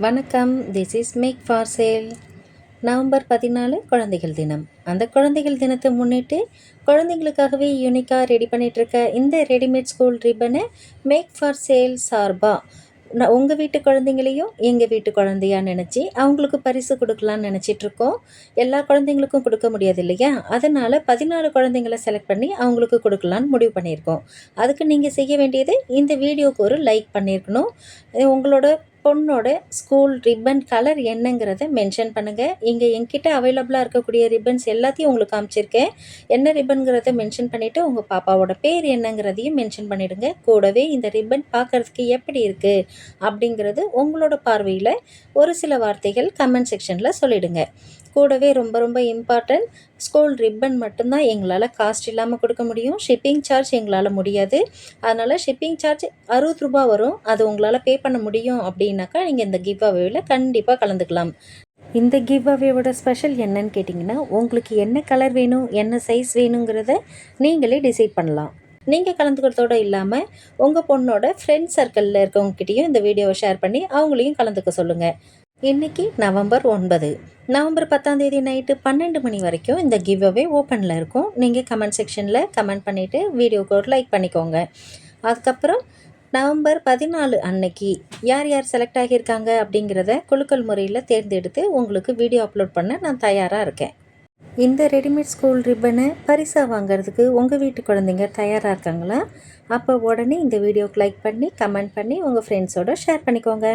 வணக்கம். This is make for sale. November 14 குழந்தைகள் தினம். அந்த குழந்தைகள் தினத்தை முன்னிட்டு குழந்தைங்களுக்காகவே யூனிக்காக ரெடி பண்ணிகிட்ருக்க இந்த ரெடிமேட் ஸ்கூல் ரிப்பனை மேக் ஃபார் சேல் சார்பாக உங்கள் வீட்டு குழந்தைங்களையும் எங்கள் வீட்டு குழந்தையாக நினச்சி அவங்களுக்கு பரிசு கொடுக்கலான்னு நினச்சிட்ருக்கோம். எல்லா குழந்தைங்களுக்கும் கொடுக்க முடியாது இல்லையா? அதனால் 14 குழந்தைங்கள செலக்ட் பண்ணி அவங்களுக்கு கொடுக்கலான்னு முடிவு பண்ணியிருக்கோம். அதுக்கு நீங்கள் செய்ய வேண்டியது, இந்த வீடியோவுக்கு ஒரு லைக் பண்ணியிருக்கணும். உங்களோட பொண்ணோட ஸ்கூல் ரிப்பன் கலர் என்னங்கிறத மென்ஷன் பண்ணுங்கள். இங்கே என்கிட்ட அவைலபிளாக இருக்கக்கூடிய ரிப்பன்ஸ் எல்லாத்தையும் உங்களுக்கு காமிச்சிருக்கேன். என்ன ரிப்பனுங்கிறத மென்ஷன் பண்ணிவிட்டு உங்கள் பாப்பாவோட பேர் என்னங்கிறதையும் மென்ஷன் பண்ணிவிடுங்க. கூடவே இந்த ரிப்பன் பார்க்குறதுக்கு எப்படி இருக்குது அப்படிங்கிறது உங்களோட பார்வையில் ஒரு சில வார்த்தைகள் கமெண்ட் செக்ஷனில் சொல்லிவிடுங்க. கூடவே ரொம்ப ரொம்ப இம்பார்ட்டன்ட், ஸ்கூல் ரிப்பன் மட்டும்தான் எங்களால் காஸ்ட் இல்லாமல் கொடுக்க முடியும். ஷிப்பிங் சார்ஜ் எங்களால் முடியாது. அதனால் ஷிப்பிங் சார்ஜ் 60 ரூபா வரும். அது உங்களால் பே பண்ண முடியும் அப்படின்னாக்கா நீங்கள் இந்த கிவ் அவேவில் கண்டிப்பாக கலந்துக்கலாம். இந்த கிவ் அவேவோட ஸ்பெஷல் என்னன்னு கேட்டிங்கன்னா, உங்களுக்கு என்ன கலர் வேணும், என்ன சைஸ் வேணுங்கிறத நீங்களே டிசைட் பண்ணலாம். நீங்கள் கலந்துக்கிறதோடு இல்லாமல் உங்கள் பொண்ணோட ஃப்ரெண்ட்ஸ் சர்க்கிளில் இருக்கவங்ககிட்டையும் இந்த வீடியோவை ஷேர் பண்ணி அவங்களையும் கலந்துக்க சொல்லுங்கள். இன்றைக்கி நவம்பர் 9. நவம்பர் 10 நைட்டு 12 மணி வரைக்கும் இந்த கிவ் அவே ஓப்பனில் இருக்கும். நீங்கள் கமெண்ட் செக்ஷனில் கமெண்ட் பண்ணிவிட்டு வீடியோக்கு ஒரு லைக் பண்ணிக்கோங்க. அதுக்கப்புறம் நவம்பர் 14 அன்னைக்கு யார் யார் செலக்ட் ஆகியிருக்காங்க அப்படிங்கிறத குலுக்கல் முறையில் தேர்ந்தெடுத்து உங்களுக்கு வீடியோ அப்லோட் பண்ண நான் தயாராக இருக்கேன். இந்த ரெடிமேட் ஸ்கூல் ரிப்பனை பரிசாக வாங்கிறதுக்கு உங்கள் வீட்டு குழந்தைங்க தயாராக இருக்காங்களா? அப்போ உடனே இந்த வீடியோக்கு லைக் பண்ணி கமெண்ட் பண்ணி உங்கள் ஃப்ரெண்ட்ஸோடு ஷேர் பண்ணிக்கோங்க.